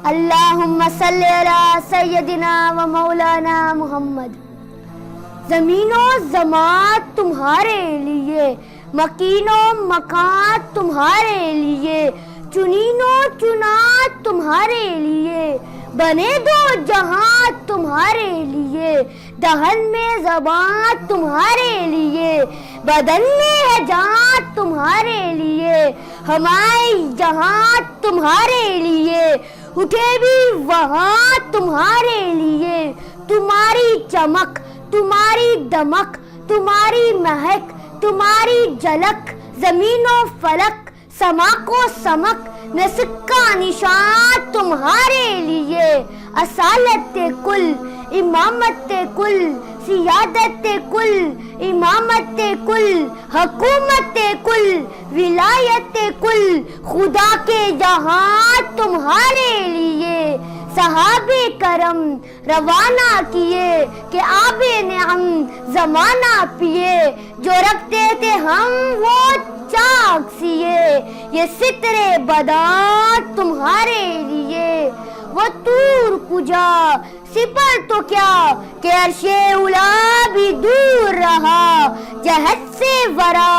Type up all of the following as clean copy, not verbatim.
अल्लाहुम्मा सल्ली अला सय्यदिना व मौलाना मुहम्मद। ज़मीनो ज़मात तुम्हारे लिए, मकीनो मकान तुम्हारे लिए, चुनीनो चुनात तुम्हारे लिए, बने दो जहां तुम्हारे लिए, दहन में ज़बान तुम्हारे लिए, बदन में है जान तुम्हारे लिए, हमारी जहां तुम्हारे लिए, उठे भी वहां तुम्हारे लिए, तुम्हारी चमक तुम्हारी दमक तुम्हारी महक तुम्हारी झलक, ज़मीनो फलक समा को समक में सिक्का निशान तुम्हारे लिए, असालत कुल इमामत कुल सियादत कुल इमामत कुल हुकूमत कुल विलायत कुल, खुदा के जहां तुम्हारे लिए, सहाबे करम रवाना किए कि आबे नेअम जमाना पिए, जो रखते थे हम वो चाक सिए, ये सितरे बदा तुम्हारे लिए, वो तूर कुजा सिपर तो क्या कि अर्शे उला भी दूर रहा, जहद से वरा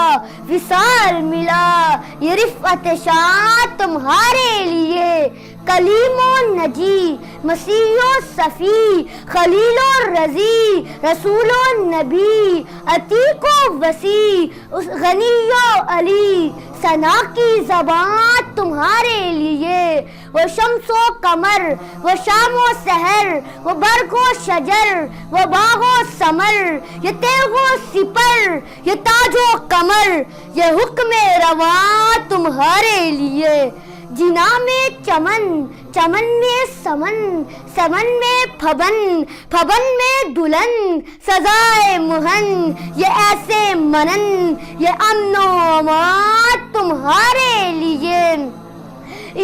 विसाल मिला, ये रिफ़अत शाह तुम्हारे लिए, कलीमो नजी मसीहो सफ़ी खलीलो रजी रसूलो नबी, अतीको वसी उस गनियो अली, सना की ज़बान तुम्हारे लिए, वो शम्सो कमर वो शामो सहर वो बरगो शजर वो बागो समर, ये तेगो सिपर ये ताजो कमर, ये हुक्म रवा तुम्हारे लिए, जिना में चमन चमन में समन समन में फबन फबन में दुल्हन, सजाए मुहन ये ऐसे मनन, ये अमनो अमान तुम्हारे लिए,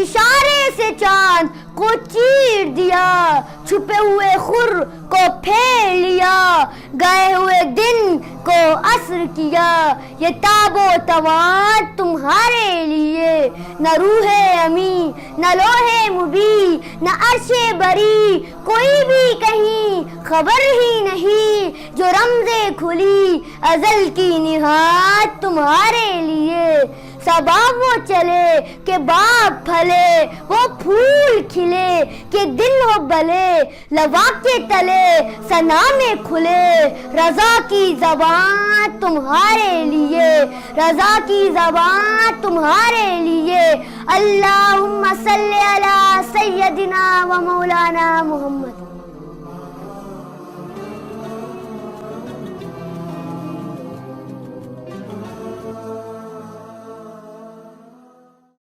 इशारे से चांद को चीर दिया, छुपे हुए खुर को फेर लिया, गए हुए दिन को असर किया, ये ताबो तवान तुम्हारे लिए, न रूहे अमी न लोहे मुबी न अर्शे बरी, कोई भी कहीं खबर ही नहीं, जो रमज़े खुली अजल की निहात तुम्हारे लिए, सबा वो चले के बाग फले वो फूल खिले, के दिल हो भले लवा के तले सना में खुले, रजा की ज़बान तुम्हारे लिए, रजा की ज़बान तुम्हारे लिए, अल्लाहुम्मा सल्ली अला सय्यदिना व मौलाना मुहम्मद।